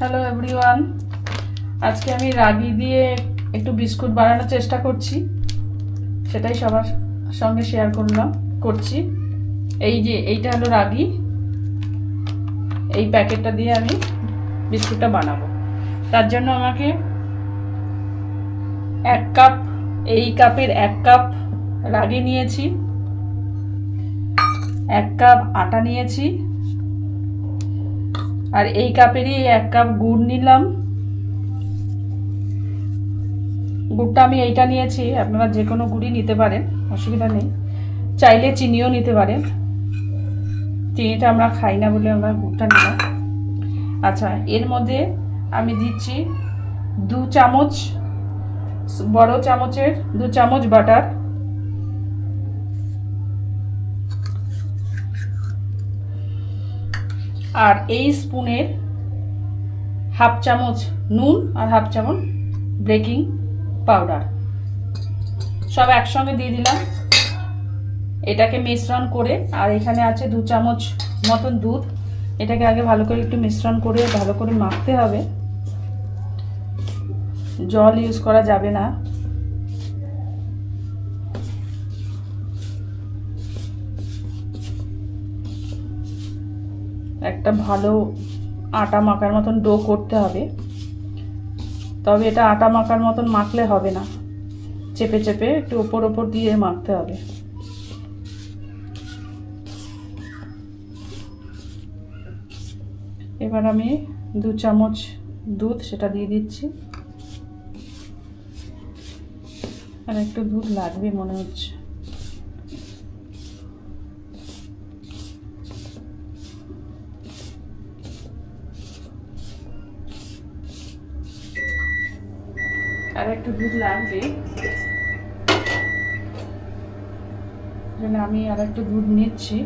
Hello everyone, আজকে আমি রাগি দিয়ে একটু বিস্কুট বানানোর চেষ্টা করছি, সেটাই সবার সঙ্গে শেয়ার করছি। এই যে এইটা হলো রাগি, এই প্যাকেটটা দিয়ে আমি বিস্কুটটা বানাবো। তার জন্য আমাকে 1 কাপ, এই কাপের 1 কাপ রাগি নিয়েছি, 1 কাপ আটা নিয়েছি, আর এই কাপেরই 1 কাপ গুড় নিলাম। গুড়টা আমি এইটা নিয়েছি, আপনারা যে কোনো গুড়ই নিতে পারেন, অসুবিধা নেই। চাইলে চিনিও নিতে পারেন, চিনিটা আমরা খাই না বলে আমরা গুড়টা নিলাম। আচ্ছা, এর মধ্যে আমি দিচ্ছি 2 চামচ, বড় চামচের 2 চামচ বাটার, আর এই স্পুনের 1/2 চামচ নুন আর 1/2 চামচ বেকিং পাউডার, সব একসঙ্গে দিয়ে দিলাম। এটাকে মিশ্রণ করে, আর এখানে আছে 2 চামচ মতন দুধ, এটাকে আগে ভালো করে একটু মিশ্রণ করে ভালো করে মাখতে হবে। জল ইউজ করা যাবে না। একটা ভালো আটা মাখার মতন ডো করতে হবে, তবে এটা আটা মাখার মতন মাখলে হবে না, চেপে চেপে একটু ওপর ওপর দিয়ে মাখতে হবে। এবার আমি 2 চামচ দুধ সেটা দিয়ে দিচ্ছি, আর একটু দুধ লাগবে মনে হচ্ছে। আর একটু দুধ লাগবে, আমি আর একটু দুধ নিচ্ছি।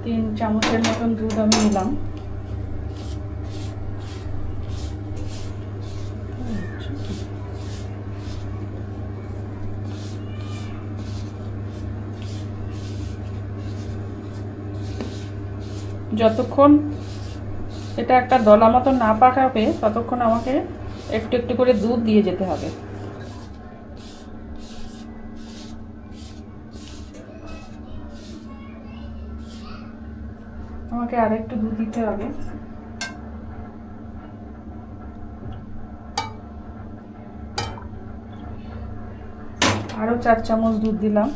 তিন চামচের মতন দুধ আমি নিলাম। যতক্ষণ এটা একটা দলা মতন না পাকাবে ততক্ষণ আমাকে একটু একটু করে দুধ দিয়ে যেতে হবে। আমাকে আর একটু দুধ দিতে হবে। আরো 4 চামচ দুধ দিলাম।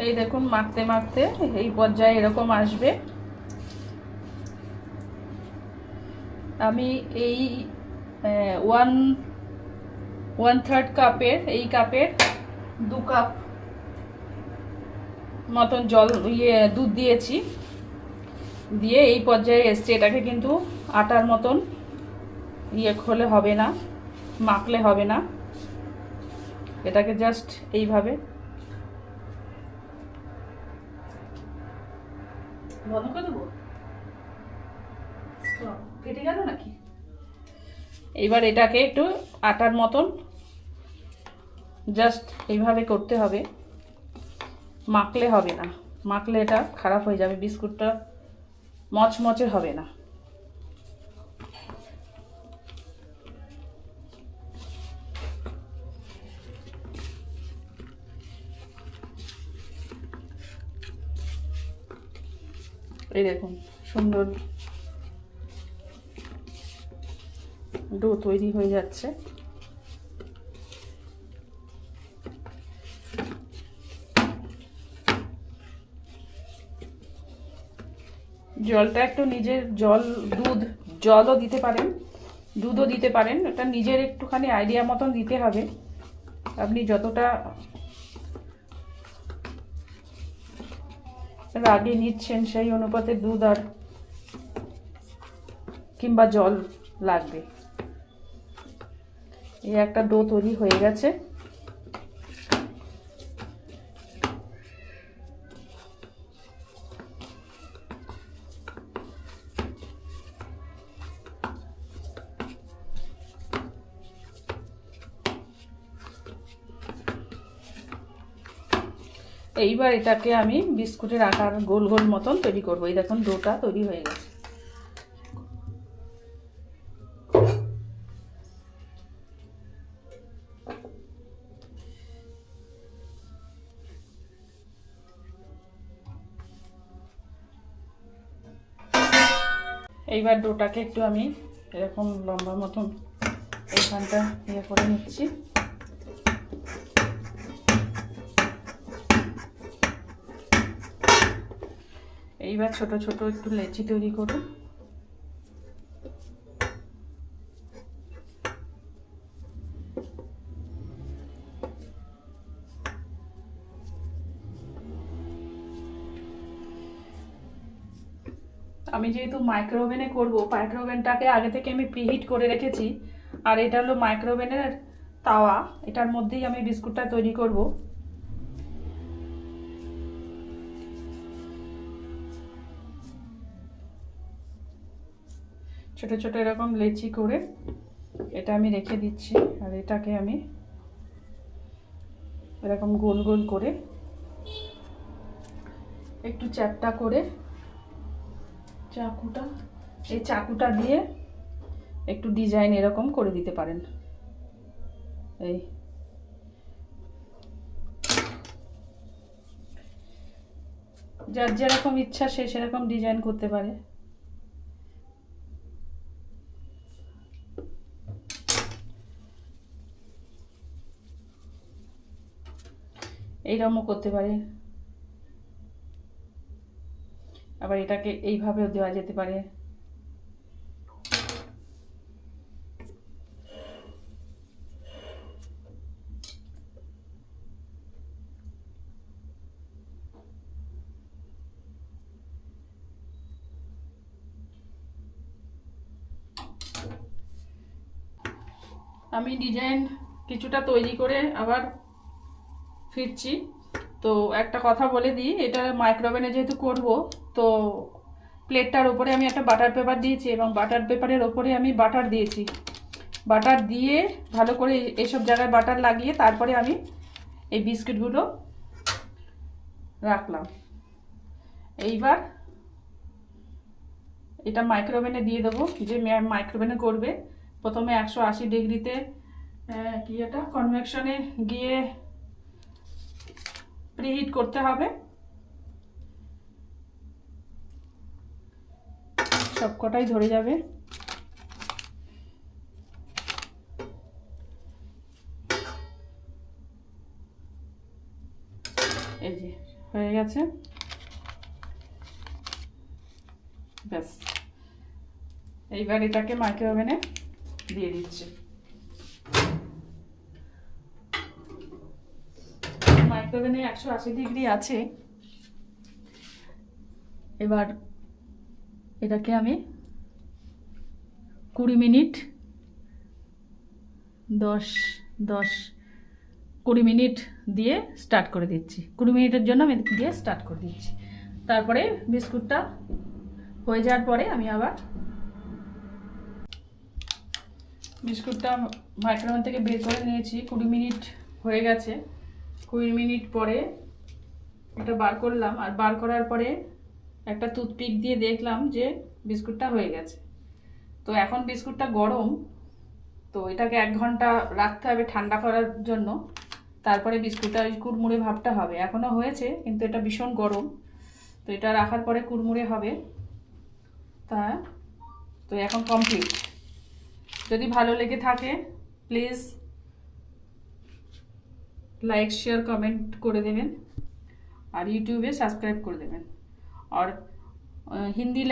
এই দেখুন, মাখতে মাখতে এই পর্যায়ে এরকম আসবে। আমি এই 1/3 কাপের, এই কাপের 2 কাপ মতন জল দুধ দিয়েছি, দিয়ে এই পর্যায়ে এসছে। এটাকে কিন্তু আটার মতন খোলে হবে না, মাখলে হবে না, এটাকে জাস্ট এইভাবে বন্ধ করে দেবো, কেটে গেল নাকি। এইবার এটাকে একটু আটার মতন জাস্ট এইভাবে করতে হবে, মাখলে হবে না, মাখলে এটা খারাপ হয়ে যাবে, বিস্কুটটা মচমচে হবে না। এই দেখুন, সুন্দর ডো তৈরি হয়ে যাচ্ছে। জলটা একটু নিজের জলও দিতে পারেন, দুধও দিতে পারেন, এটা নিজের একটুখানি আইডিয়া মতন দিতে হবে। আপনি যতটা রাগে নিচ্ছেন সেই অনুপাতে দুধ আর কিংবা জল লাগবে। এই একটা ডো তৈরি হয়ে গেছে। এইবার এটাকে আমি বিস্কুটের আকার গোল গোল মতন তৈরি করবো। এই দেখুন ডোটা তৈরি হয়ে গেছে। এইবার ডোটাকে একটু আমি এরকম লম্বা মতন এইখানটা ইয়ে করে নিচ্ছি। এইবার ছোট ছোট একটু লেচি তৈরি করুন। আমি যেহেতু মাইক্রো ওভেনে করবো, মাইক্রো ওভেনটাকে আগে থেকে আমি প্রিহিট করে রেখেছি। আর এটা হলো মাইক্রো ওভেনের তাওয়া, এটার মধ্যেই আমি বিস্কুটটা তৈরি করব। ছোট ছোট এরকম লেচি করে এটা আমি রেখে দিচ্ছি। আর এটাকে আমি এরকম গোল গোল করে একটু চ্যাপটা করে এই চাকুটা দিয়ে একটু ডিজাইন এরকম করে দিতে পারেন। এই যার যেরকম ইচ্ছা সে সেরকম ডিজাইন করতে পারে। এইরকমও করতে পারে, আবার এটাকে এইভাবেও দেওয়া যেতে পারে। আমি ডিজাইন কিছুটা তৈরি করে আবার ফিরছি। তো একটা কথা বলে দিই, এটা মাইক্রোওভেনে যেহেতু করব, তো প্লেটটার উপরে আমি একটা বাটার পেপার দিয়েছি এবং বাটার পেপারের ওপরে আমি বাটার দিয়েছি। বাটার দিয়ে ভালো করে এইসব জায়গায় বাটার লাগিয়ে তারপরে আমি এই বিস্কিটগুলো রাখলাম। এইবার এটা মাইক্রোওভেনে দিয়ে দেবো। যে মাইক্রোওভেনে করবে প্রথমে 180 ডিগ্রিতে কি এটা কনভেকশনে গিয়ে প্রিহিট করতে হবে। সবকটাই ধরে যাবে। এই যে হয়ে গেছে, ব্যাস। এইবার এটাকে মাইক্রোওভেনে দিয়ে দিচ্ছি। মাইক্রোওভেনে 180 ডিগ্রি আছে। এবার এটাকে আমি 20 মিনিট 20 মিনিট দিয়ে স্টার্ট করে দিচ্ছি। 20 মিনিটের জন্য আমি দিয়ে স্টার্ট করে দিচ্ছি। তারপরে বিস্কুটটা হয়ে যাওয়ার পরে আমি আবার বিস্কুটটা মাইক্রোওভেন থেকে বের করে নিয়েছি। 20 মিনিট হয়ে গেছে। 20 মিনিট পরে এটা বার করলাম। আর বার করার পরে একটা টুথপিক দিয়ে দেখলাম যে বিস্কুটটা হয়ে গেছে। তো এখন বিস্কুটটা গরম, তো এটাকে 1 ঘন্টা রাখতে হবে ঠান্ডা করার জন্য। তারপরে বিস্কুটটা ওই কুড়মুড়ে ভাবটা হবে। এখনও হয়েছে কিন্তু এটা ভীষণ গরম, তো এটা রাখার পরে কুড়মুড়ে হবে। তো এখন কমপ্লিট। যদি ভালো লেগে থাকে প্লিজ লাইক শেয়ার কমেंट করে দেবেন और यूट्यूबे सब्सक्राइब कर देवें। और हिंदी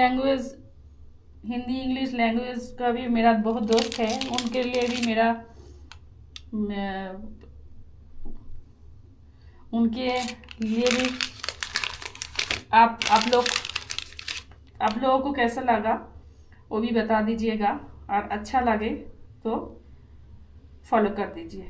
इंग्लिश लैंग्वेज का भी मेरा बहुत दोस्त है, उनके लिए भी आप लोगों को कैसा लगा वो भी बता दीजिएगा, और अच्छा लगे तो फॉलो कर दीजिए।